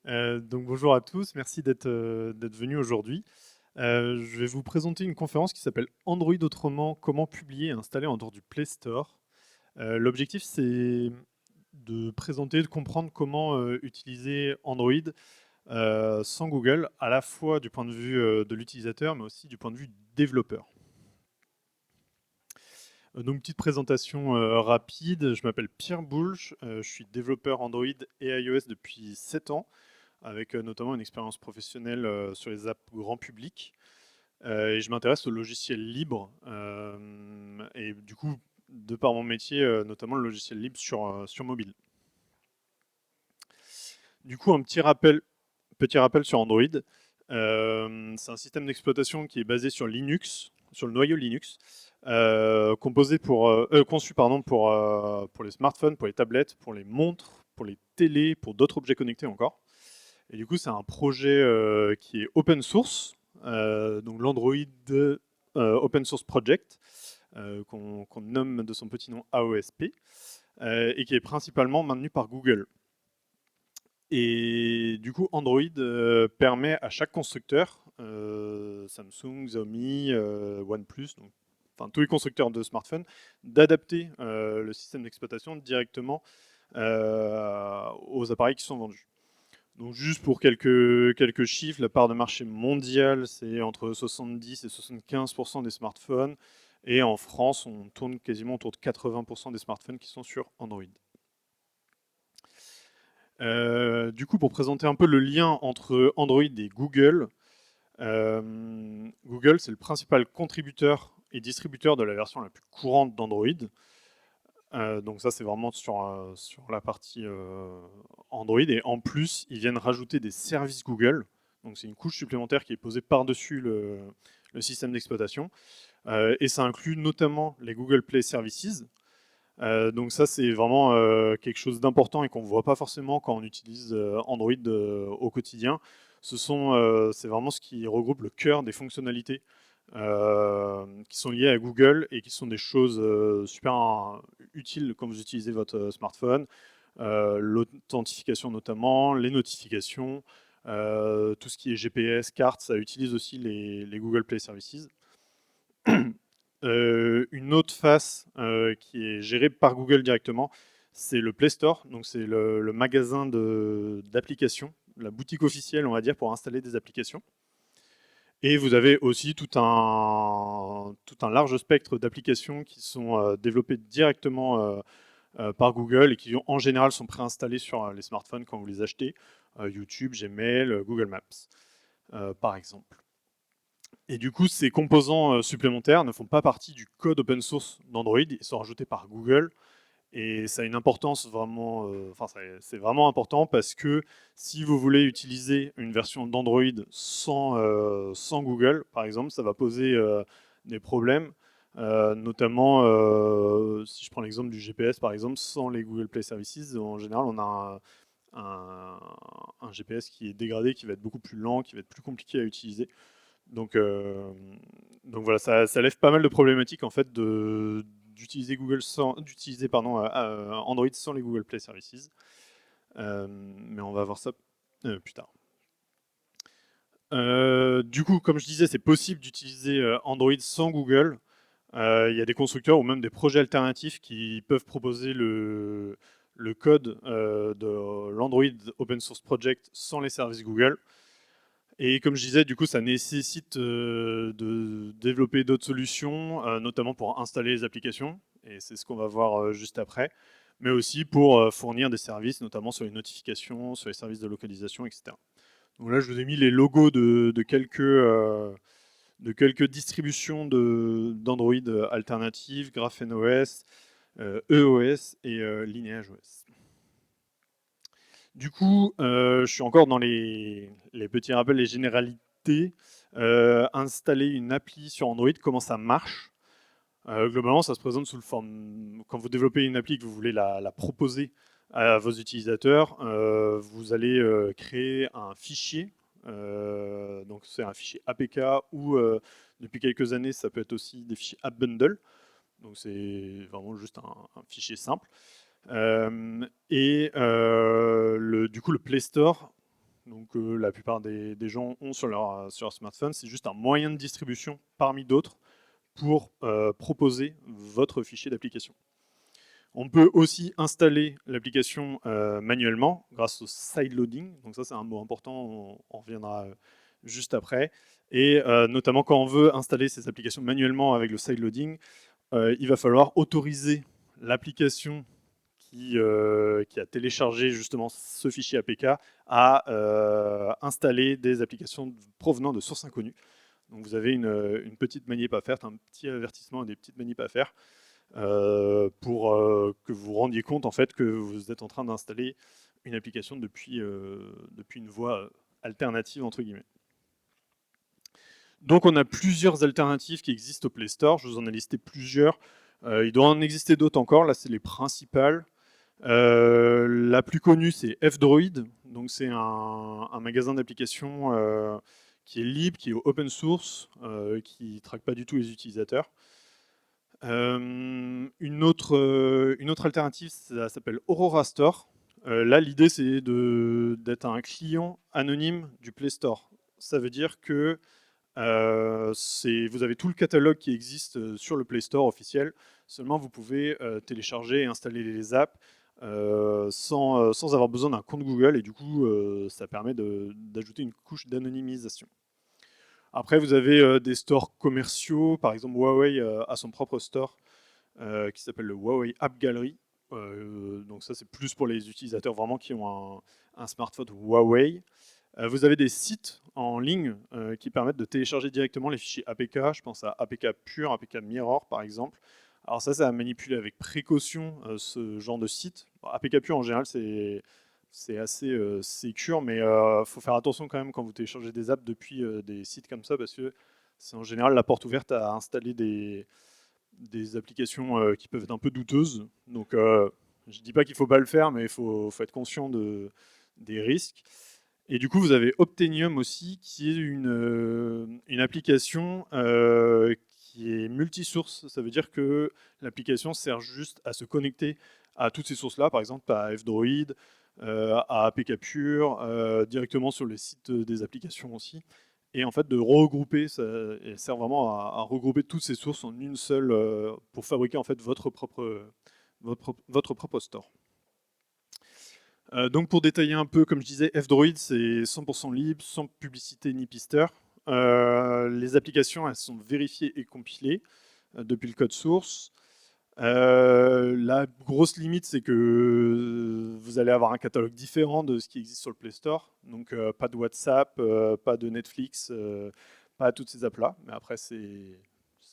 Donc bonjour à tous, merci d'être venus aujourd'hui. Je vais vous présenter une conférence qui s'appelle Android autrement, comment publier et installer en dehors du Play Store. L'objectif c'est de présenter, de comprendre comment utiliser Android sans Google, à la fois du point de vue de l'utilisateur, mais aussi du point de vue développeur. Donc petite présentation rapide, je m'appelle Pierre Boulch, je suis développeur Android et iOS depuis 7 ans, avec notamment une expérience professionnelle sur les apps grand public. Et je m'intéresse aux logiciels libres. Et du coup, de par mon métier, notamment le logiciel libre sur mobile. Du coup, petit rappel sur Android. C'est un système d'exploitation qui est basé sur Linux, sur le noyau Linux, conçu pour les smartphones, pour les tablettes, pour les montres, pour les télés, pour d'autres objets connectés encore. Et du coup, c'est un projet qui est open source, donc l'Android Open Source Project, qu'on nomme de son petit nom AOSP, et qui est principalement maintenu par Google. Et du coup, Android permet à chaque constructeur, Samsung, Xiaomi, OnePlus, donc, enfin tous les constructeurs de smartphones, d'adapter le système d'exploitation directement aux appareils qui sont vendus. Donc juste pour quelques chiffres, la part de marché mondiale, c'est entre 70 et 75% des smartphones. Et en France, on tourne quasiment autour de 80% des smartphones qui sont sur Android. Du coup, pour présenter un peu le lien entre Android et Google, Google, c'est le principal contributeur et distributeur de la version la plus courante d'Android. Donc ça, c'est vraiment sur la partie Android. Et en plus, ils viennent rajouter des services Google. Donc c'est une couche supplémentaire qui est posée par-dessus le système d'exploitation. Et ça inclut notamment les Google Play Services. Donc ça, c'est vraiment quelque chose d'important et qu'on ne voit pas forcément quand on utilise Android au quotidien. C'est vraiment ce qui regroupe le cœur des fonctionnalités qui sont liées à Google et qui sont des choses super utiles quand vous utilisez votre smartphone. L'authentification notamment, les notifications, tout ce qui est GPS, cartes, ça utilise aussi les Google Play Services. Une autre face qui est gérée par Google directement, c'est le Play Store. Donc c'est le magasin d'applications, la boutique officielle, on va dire, pour installer des applications. Et vous avez aussi tout un large spectre d'applications qui sont développées directement par Google et qui en général sont préinstallées sur les smartphones quand vous les achetez. YouTube, Gmail, Google Maps, par exemple. Et du coup, ces composants supplémentaires ne font pas partie du code open source d'Android, ils sont rajoutés par Google. Et ça a une importance vraiment, c'est vraiment important parce que si vous voulez utiliser une version d'Android sans Google, par exemple, ça va poser des problèmes. Notamment, si je prends l'exemple du GPS, par exemple, sans les Google Play Services, en général, on a un GPS qui est dégradé, qui va être beaucoup plus lent, qui va être plus compliqué à utiliser. Donc, euh, donc voilà, ça lève pas mal de problématiques en fait d'utiliser Android sans les Google Play Services. Mais on va voir ça plus tard. Du coup, comme je disais, c'est possible d'utiliser Android sans Google. Il y a des constructeurs ou même des projets alternatifs qui peuvent proposer le code de l'Android Open Source Project sans les services Google. Et comme je disais, du coup, ça nécessite de développer d'autres solutions, notamment pour installer les applications, et c'est ce qu'on va voir juste après, mais aussi pour fournir des services, notamment sur les notifications, sur les services de localisation, etc. Donc là, je vous ai mis les logos de quelques distributions d'Android alternatives, GrapheneOS, EOS et LineageOS. Du coup, je suis encore dans les petits rappels, les généralités. Installer une appli sur Android, comment ça marche? Globalement, ça se présente sous le forme. Quand vous développez une appli et que vous voulez la proposer à vos utilisateurs, vous allez créer un fichier. Donc, c'est un fichier APK ou depuis quelques années, ça peut être aussi des fichiers App Bundle. Donc, c'est vraiment juste un fichier simple. Du coup, le Play Store donc la plupart des gens ont sur leur smartphone. C'est juste un moyen de distribution parmi d'autres pour proposer votre fichier d'application. On peut aussi installer l'application manuellement grâce au sideloading. Donc ça, c'est un mot important, on reviendra juste après. Et notamment quand on veut installer ces applications manuellement avec le sideloading, il va falloir autoriser l'application qui a téléchargé justement ce fichier APK à installer des applications provenant de sources inconnues. Donc vous avez une petite manip à faire, un petit avertissement et des petites manips à faire pour que vous vous rendiez compte en fait que vous êtes en train d'installer une application depuis une voie alternative entre guillemets. Donc on a plusieurs alternatives qui existent au Play Store, je vous en ai listé plusieurs. Il doit en exister d'autres encore, là c'est les principales. La plus connue c'est F-Droid, donc c'est un magasin d'applications qui est libre, qui est open source, qui ne traque pas du tout les utilisateurs. Une autre alternative, ça s'appelle Aurora Store. Là, l'idée, c'est d'être un client anonyme du Play Store. Ça veut dire que vous avez tout le catalogue qui existe sur le Play Store officiel. Seulement, vous pouvez télécharger et installer les apps sans avoir besoin d'un compte Google. Et du coup, ça permet d'ajouter une couche d'anonymisation. Après, vous avez des stores commerciaux. Par exemple, Huawei a son propre store qui s'appelle le Huawei App Gallery. Donc ça, c'est plus pour les utilisateurs vraiment qui ont un smartphone Huawei. Vous avez des sites en ligne qui permettent de télécharger directement les fichiers APK. Je pense à APK Pure, APK Mirror par exemple. Alors ça à manipuler avec précaution ce genre de site. Bon, APK Pure en général c'est assez sécure, mais il faut faire attention quand même quand vous téléchargez des apps depuis des sites comme ça, parce que c'est en général la porte ouverte à installer des applications qui peuvent être un peu douteuses. Donc je ne dis pas qu'il ne faut pas le faire, mais il faut être conscient des risques. Et du coup, vous avez Optenium aussi, qui est une application qui est multisource. Ça veut dire que l'application sert juste à se connecter à toutes ces sources-là, par exemple à F-Droid, à APK Pure, directement sur les sites des applications aussi. Et en fait, de regrouper, elle sert vraiment à regrouper toutes ces sources en une seule pour fabriquer en fait votre propre store. Donc pour détailler un peu, comme je disais, F-Droid c'est 100% libre, sans publicité ni pisteur. Les applications elles sont vérifiées et compilées depuis le code source. La grosse limite c'est que vous allez avoir un catalogue différent de ce qui existe sur le Play Store. Donc pas de WhatsApp, pas de Netflix, pas toutes ces apps là. Mais après c'est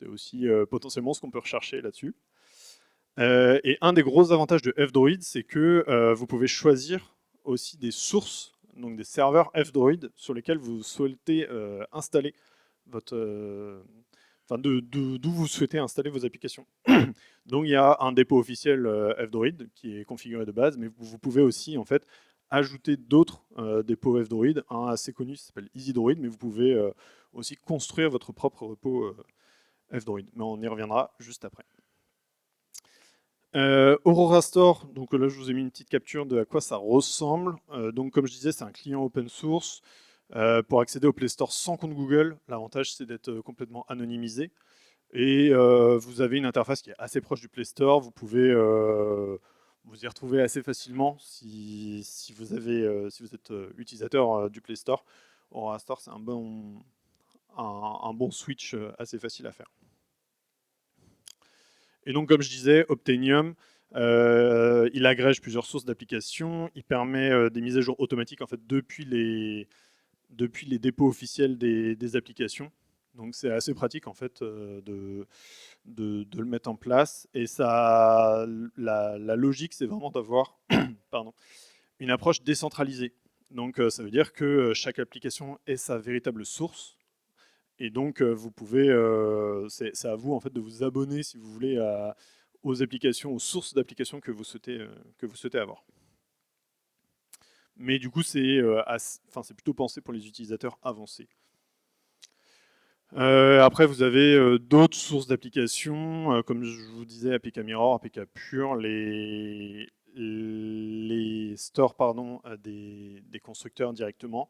aussi potentiellement ce qu'on peut rechercher là-dessus. Et un des gros avantages de F-Droid, c'est que vous pouvez choisir aussi des sources, donc des serveurs F-Droid sur lesquels vous souhaitez installer votre, d'où vous souhaitez installer vos applications. Donc il y a un dépôt officiel F-Droid qui est configuré de base, mais vous pouvez aussi en fait ajouter d'autres dépôts F-Droid, un assez connu qui s'appelle EasyDroid, mais vous pouvez aussi construire votre propre repo F-Droid. Mais on y reviendra juste après. Aurora Store, donc là je vous ai mis une petite capture de à quoi ça ressemble. Donc comme je disais, c'est un client open source. Pour accéder au Play Store sans compte Google, l'avantage c'est d'être complètement anonymisé. Et vous avez une interface qui est assez proche du Play Store. Vous pouvez vous y retrouver assez facilement si vous êtes utilisateur du Play Store. Aurora Store, c'est un bon switch assez facile à faire. Et donc, comme je disais, Optenium, il agrège plusieurs sources d'applications, il permet des mises à jour automatiques en fait, depuis les dépôts officiels des applications. Donc c'est assez pratique en fait de le mettre en place. Et ça, la logique, c'est vraiment d'avoir une approche décentralisée. Donc ça veut dire que chaque application est sa véritable source. Et donc, vous pouvez, c'est à vous en fait de vous abonner si vous voulez aux applications, aux sources d'applications que vous souhaitez avoir. Mais du coup, c'est plutôt pensé pour les utilisateurs avancés. Après, vous avez d'autres sources d'applications, comme je vous disais, APK Mirror, APK Pure. les stores des constructeurs directement.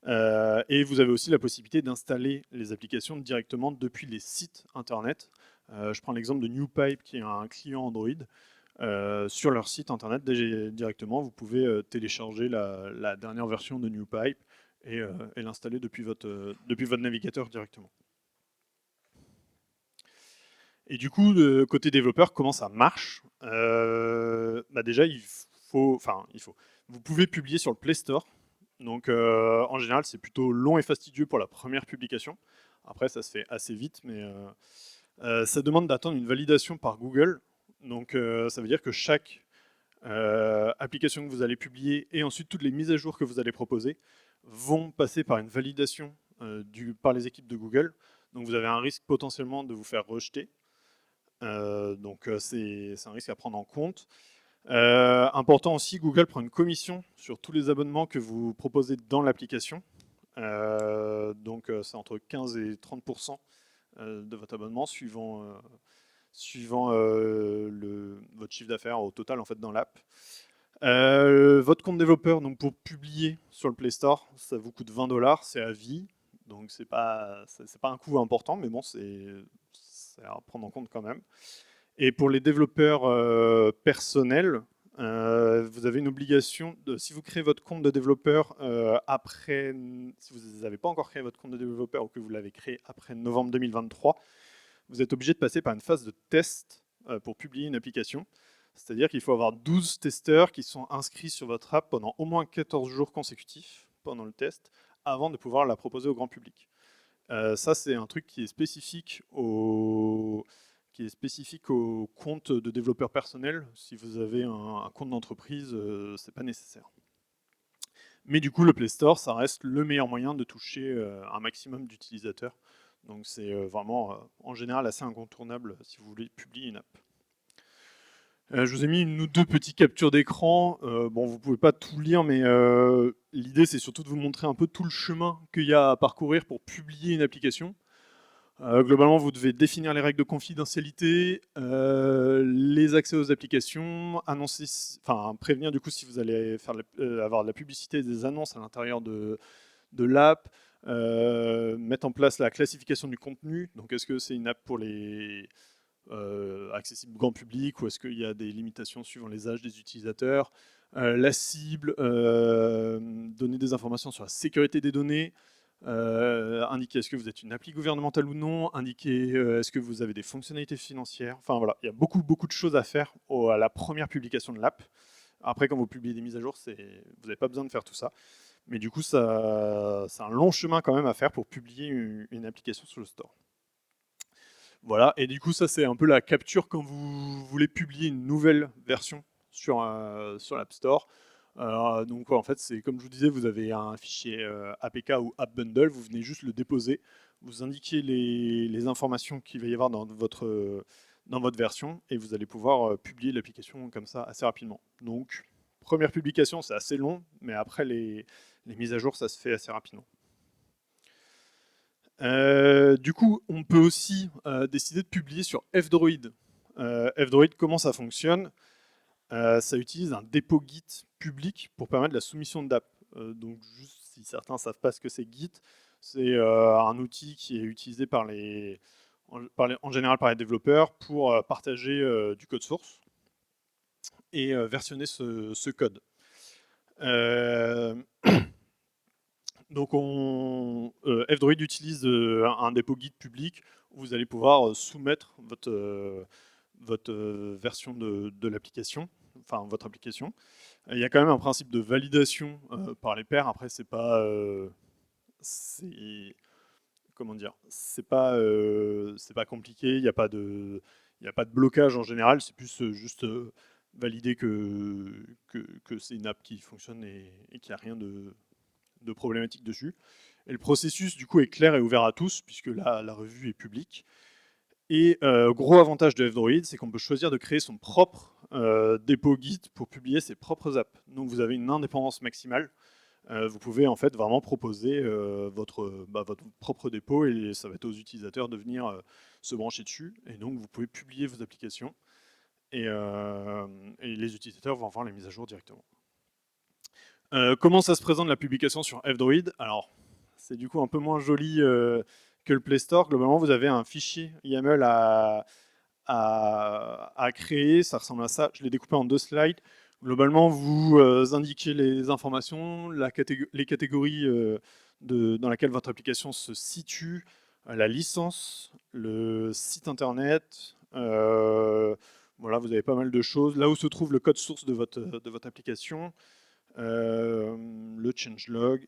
Et vous avez aussi la possibilité d'installer les applications directement depuis les sites internet. Je prends l'exemple de NewPipe qui est un client Android. Sur leur site internet directement, vous pouvez télécharger la dernière version de NewPipe et l'installer depuis votre navigateur directement. Et du coup, côté développeur, comment ça marche? Déjà, vous pouvez publier sur le Play Store. Donc, en général, c'est plutôt long et fastidieux pour la première publication. Après, ça se fait assez vite, mais ça demande d'attendre une validation par Google. Donc, ça veut dire que chaque application que vous allez publier et ensuite toutes les mises à jour que vous allez proposer vont passer par une validation par les équipes de Google. Donc, vous avez un risque potentiellement de vous faire rejeter. Donc c'est un risque à prendre en compte. Important aussi, Google prend une commission sur tous les abonnements que vous proposez dans l'application. Donc c'est entre 15 et 30% de votre abonnement suivant votre chiffre d'affaires au total en fait dans l'app. Votre compte développeur, donc pour publier sur le Play Store, ça vous coûte 20$, c'est à vie. Donc c'est pas un coût important, mais bon, c'est à prendre en compte quand même. Et pour les développeurs personnels, vous avez une obligation, si vous créez votre compte de développeur si vous n'avez pas encore créé votre compte de développeur ou que vous l'avez créé après novembre 2023, vous êtes obligé de passer par une phase de test pour publier une application. C'est-à-dire qu'il faut avoir 12 testeurs qui sont inscrits sur votre app pendant au moins 14 jours consécutifs pendant le test avant de pouvoir la proposer au grand public. Ça, c'est un truc qui est spécifique aux comptes de développeurs personnels. Si vous avez un compte d'entreprise, c'est pas nécessaire. Mais du coup, le Play Store, ça reste le meilleur moyen de toucher un maximum d'utilisateurs. Donc c'est vraiment, en général, assez incontournable si vous voulez publier une app. Je vous ai mis une ou deux petites captures d'écran. Bon, vous pouvez pas tout lire, mais l'idée, c'est surtout de vous montrer un peu tout le chemin qu'il y a à parcourir pour publier une application. Globalement, vous devez définir les règles de confidentialité, les accès aux applications, prévenir du coup si vous allez avoir de la publicité, des annonces à l'intérieur de l'app, mettre en place la classification du contenu. Donc, est-ce que c'est une app pour les accessible grand public ou est-ce qu'il y a des limitations suivant les âges des utilisateurs, la cible, donner des informations sur la sécurité des données, indiquer est-ce que vous êtes une appli gouvernementale ou non, indiquer est-ce que vous avez des fonctionnalités financières. Enfin voilà, il y a beaucoup de choses à faire à la première publication de l'app. Après, quand vous publiez des mises à jour, vous n'avez pas besoin de faire tout ça. Mais du coup, c'est un long chemin quand même à faire pour publier une application sur le store. Voilà, et du coup, ça, c'est un peu la capture quand vous voulez publier une nouvelle version sur l'App Store. Donc, en fait, c'est comme je vous disais, vous avez un fichier APK ou App Bundle, vous venez juste le déposer, vous indiquez les informations qu'il va y avoir dans votre version, et vous allez pouvoir publier l'application comme ça assez rapidement. Donc, première publication, c'est assez long, mais après, les mises à jour, ça se fait assez rapidement. Du coup, on peut aussi décider de publier sur F-Droid. F-Droid, comment ça fonctionne? Ça utilise un dépôt Git public pour permettre la soumission d'app. Donc, juste si certains ne savent pas ce que c'est Git, c'est un outil qui est utilisé en général par les développeurs pour partager du code source et versionner ce code. Donc F-Droid utilise un dépôt Git public où vous allez pouvoir soumettre votre version de l'application, enfin votre application. Il y a quand même un principe de validation par les pairs. Après, c'est pas, comment dire, c'est pas compliqué. Il n'y a pas de blocage en général. C'est plus juste valider que c'est une app qui fonctionne et qu'il n'y a rien de problématique dessus. Et le processus, du coup, est clair et ouvert à tous, puisque la revue est publique. Et gros avantage de F-Droid, c'est qu'on peut choisir de créer son propre dépôt Git pour publier ses propres apps. Donc vous avez une indépendance maximale. Vous pouvez en fait vraiment proposer votre propre dépôt et ça va être aux utilisateurs de venir se brancher dessus. Et donc vous pouvez publier vos applications. Et les les utilisateurs vont voir les mises à jour directement. Comment ça se présente la publication sur F-Droid? Alors, c'est du coup un peu moins joli que le Play Store. Globalement, vous avez un fichier YAML à créer, ça ressemble à ça. Je l'ai découpé en 2 slides. Globalement, vous indiquez les informations, les catégories dans lesquelles votre application se situe, la licence, le site internet, voilà, vous avez pas mal de choses. Là où se trouve le code source de votre application, le changelog.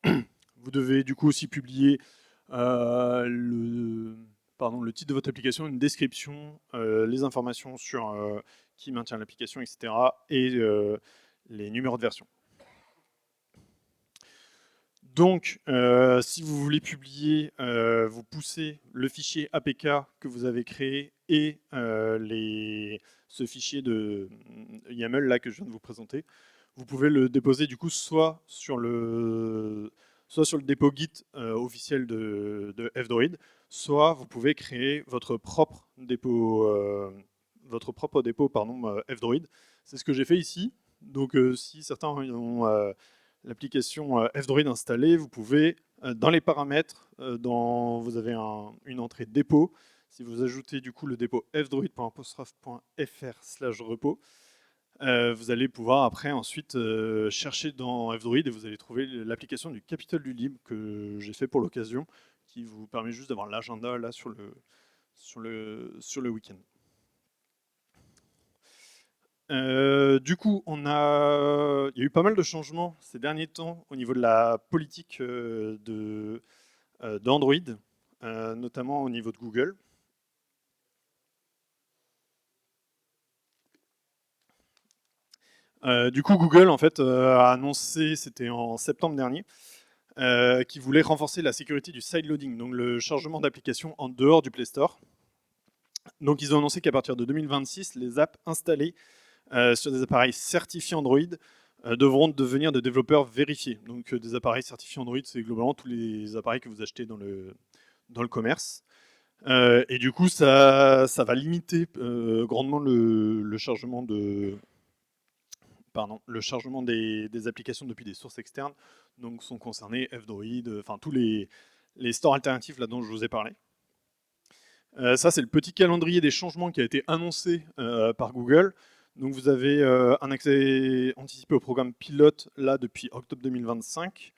Vous devez du coup aussi publier le titre de votre application, une description, les informations sur qui maintient l'application, etc. et les numéros de version. Donc, si vous voulez publier, vous poussez le fichier APK que vous avez créé et ce fichier de YAML là que je viens de vous présenter. Vous pouvez le déposer du coup soit sur le dépôt Git officiel de F-Droid, soit vous pouvez créer votre propre dépôt F-Droid. C'est ce que j'ai fait ici. Donc si certains ont l'application F-Droid installée, vous pouvez dans les paramètres, vous avez une entrée dépôt. Si vous ajoutez du coup le dépôt fdroid.apostrophe.fr/repo, vous allez pouvoir après ensuite chercher dans F-Droid et vous allez trouver l'application du Capitole du Libre que j'ai fait pour l'occasion, qui vous permet juste d'avoir l'agenda là sur le week-end. Du coup, il y a eu pas mal de changements ces derniers temps au niveau de la politique d'Android, notamment au niveau de Google. Du coup, Google en fait a annoncé, c'était en septembre dernier, qu'il voulait renforcer la sécurité du sideloading, donc le chargement d'applications en dehors du Play Store. Donc ils ont annoncé qu'à partir de 2026, les apps installées sur des appareils certifiés Android devront devenir des développeurs vérifiés. Donc des appareils certifiés Android, c'est globalement tous les appareils que vous achetez dans le commerce. Et du coup, ça va limiter grandement le chargement des applications depuis des sources externes. Donc sont concernés F-Droid, enfin tous les stores alternatifs là dont je vous ai parlé. Ça, c'est le petit calendrier des changements qui a été annoncé par Google. Donc vous avez un accès anticipé au programme pilote là depuis octobre 2025.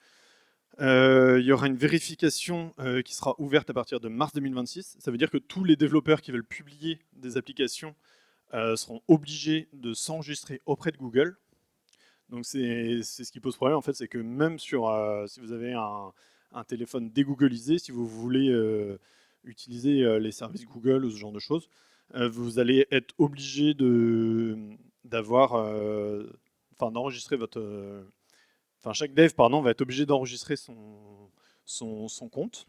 Il y aura une vérification qui sera ouverte à partir de mars 2026. Ça veut dire que tous les développeurs qui veulent publier des applications seront obligés de s'enregistrer auprès de Google. Donc c'est ce qui pose problème en fait, c'est que même si vous avez un téléphone dégooglisé, si vous voulez utiliser les services Google ou ce genre de choses, vous allez être obligé d'enregistrer votre chaque dev va être obligé d'enregistrer son compte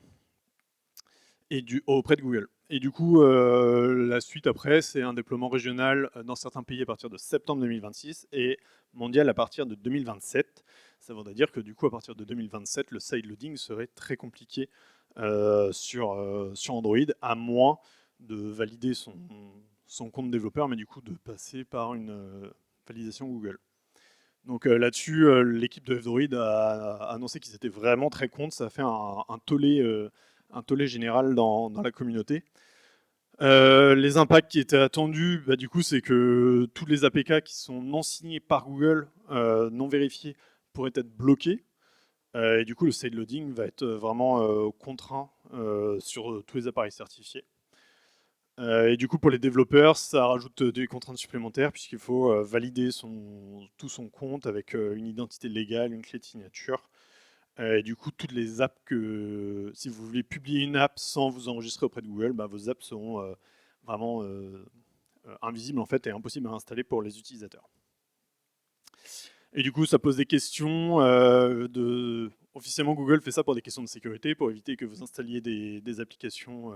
auprès de Google. Et du coup, la suite après, c'est un déploiement régional dans certains pays à partir de septembre 2026 et mondial à partir de 2027. Ça voudrait dire que du coup, à partir de 2027, le sideloading serait très compliqué sur Android, à moins de valider son compte développeur, mais du coup de passer par une validation Google. Donc là-dessus, l'équipe de F-Droid a annoncé qu'ils étaient vraiment très contre. Ça a fait un tollé général dans la communauté. Les impacts qui étaient attendus, du coup, c'est que tous les APK qui sont non signés par Google, non vérifiés, pourraient être bloqués. Et du coup, le sideloading va être vraiment contraint sur tous les appareils certifiés. Et du coup, pour les développeurs, ça rajoute des contraintes supplémentaires puisqu'il faut valider tout son compte avec une identité légale, une clé de signature. Et du coup, toutes les apps si vous voulez publier une app sans vous enregistrer auprès de Google, vos apps seront vraiment invisibles en fait et impossibles à installer pour les utilisateurs. Et du coup, ça pose des questions. Officiellement, Google fait ça pour des questions de sécurité, pour éviter que vous installiez des applications,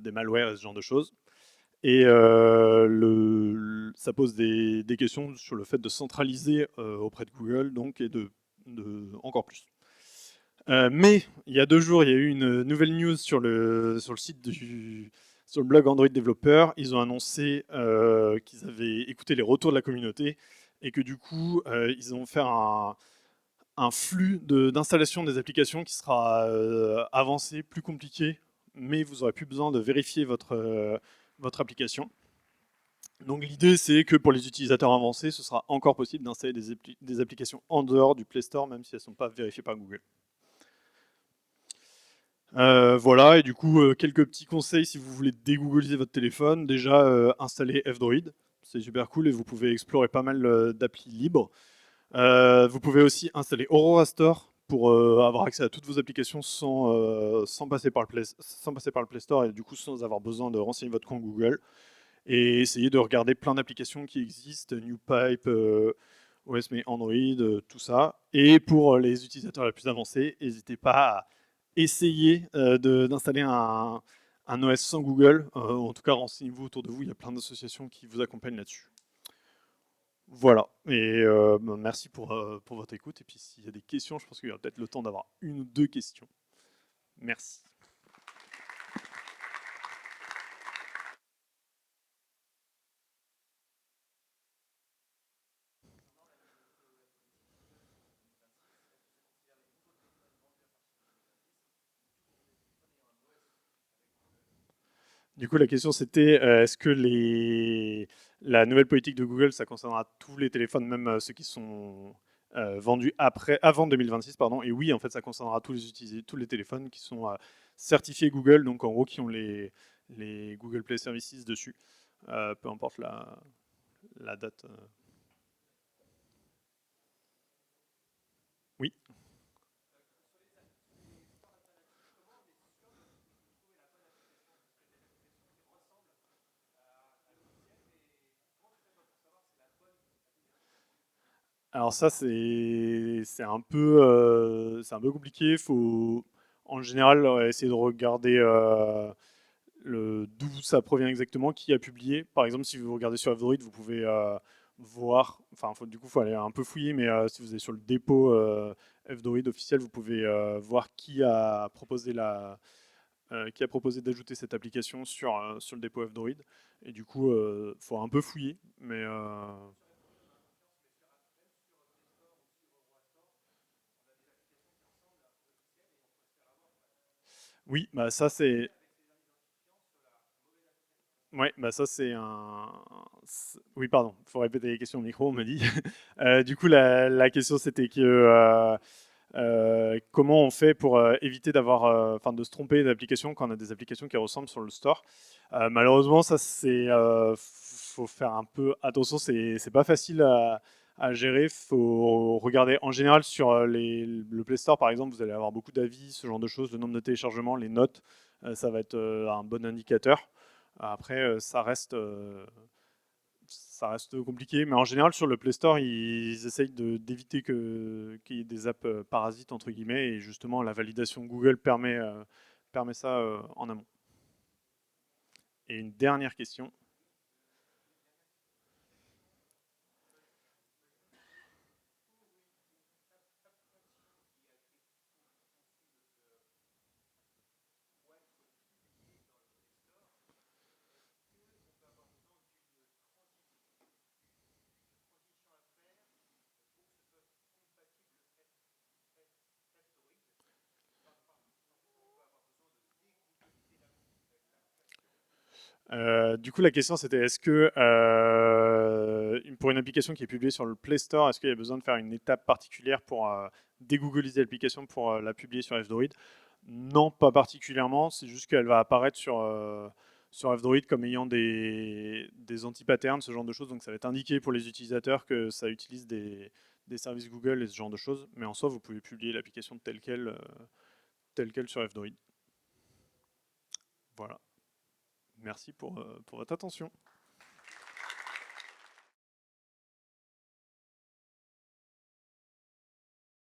des malwares et ce genre de choses. Et ça pose des questions sur le fait de centraliser auprès de Google, donc, et encore plus. Mais il y a 2 jours, il y a eu une nouvelle news sur le site sur le blog Android Developer, ils ont annoncé qu'ils avaient écouté les retours de la communauté et que du coup, ils vont faire un flux d'installation des applications qui sera avancé, plus compliqué, mais vous n'aurez plus besoin de vérifier votre application. Donc l'idée, c'est que pour les utilisateurs avancés, ce sera encore possible d'installer des applications en dehors du Play Store, même si elles ne sont pas vérifiées par Google. Voilà, et du coup, quelques petits conseils si vous voulez dégoogliser votre téléphone. Déjà, installez F-Droid, c'est super cool et vous pouvez explorer pas mal d'applis libres. Vous pouvez aussi installer Aurora Store pour avoir accès à toutes vos applications sans passer par le Play Store et du coup sans avoir besoin de renseigner votre compte Google. Et essayer de regarder plein d'applications qui existent, NewPipe, OS Android, tout ça. Et pour les utilisateurs les plus avancés, n'hésitez pas à essayer d'installer un OS sans Google. En tout cas, renseignez-vous autour de vous, il y a plein d'associations qui vous accompagnent là-dessus. Voilà, et merci pour votre écoute. Et puis s'il y a des questions, je pense qu'il y aura peut-être le temps d'avoir une ou deux questions. Merci. Du coup, la question c'était est-ce que la nouvelle politique de Google, ça concernera tous les téléphones, même ceux qui sont vendus avant 2026, pardon. Et oui, en fait, ça concernera tous les téléphones qui sont certifiés Google, donc en gros qui ont les Google Play Services dessus, peu importe la date. Oui. Alors ça, c'est un peu compliqué. Faut, en général, essayer de regarder d'où ça provient exactement, qui a publié. Par exemple, si vous regardez sur F-Droid, vous pouvez voir, enfin, du coup, il faut aller un peu fouiller, mais si vous êtes sur le dépôt F-Droid officiel, vous pouvez voir qui a proposé d'ajouter cette application sur le dépôt F-Droid. Et du coup, il faut un peu fouiller, mais oui, bah ça c'est Ouais, bah ça c'est Oui, pardon, faut répéter les questions au micro, on me dit. Du coup, la question c'était que comment on fait pour éviter enfin, de se tromper d'application quand on a des applications qui ressemblent sur le store. Malheureusement, ça c'est, faut faire un peu attention, c'est pas facile à gérer. Faut regarder en général sur le Play Store par exemple, vous allez avoir beaucoup d'avis, ce genre de choses, le nombre de téléchargements, les notes, ça va être un bon indicateur. Après, ça reste compliqué, mais en général sur le Play Store, ils essayent d'éviter qu'il y ait des apps parasites entre guillemets, et justement la validation Google permet ça en amont. Et une dernière question. Du coup, la question c'était est-ce que pour une application qui est publiée sur le Play Store, est-ce qu'il y a besoin de faire une étape particulière pour dégoogliser l'application pour la publier sur F-Droid? Non, pas particulièrement. C'est juste qu'elle va apparaître sur F-Droid comme ayant des anti-patterns, ce genre de choses. Donc ça va être indiqué pour les utilisateurs que ça utilise des services Google et ce genre de choses. Mais en soi, vous pouvez publier l'application telle quelle sur F-Droid. Voilà. Merci pour votre attention.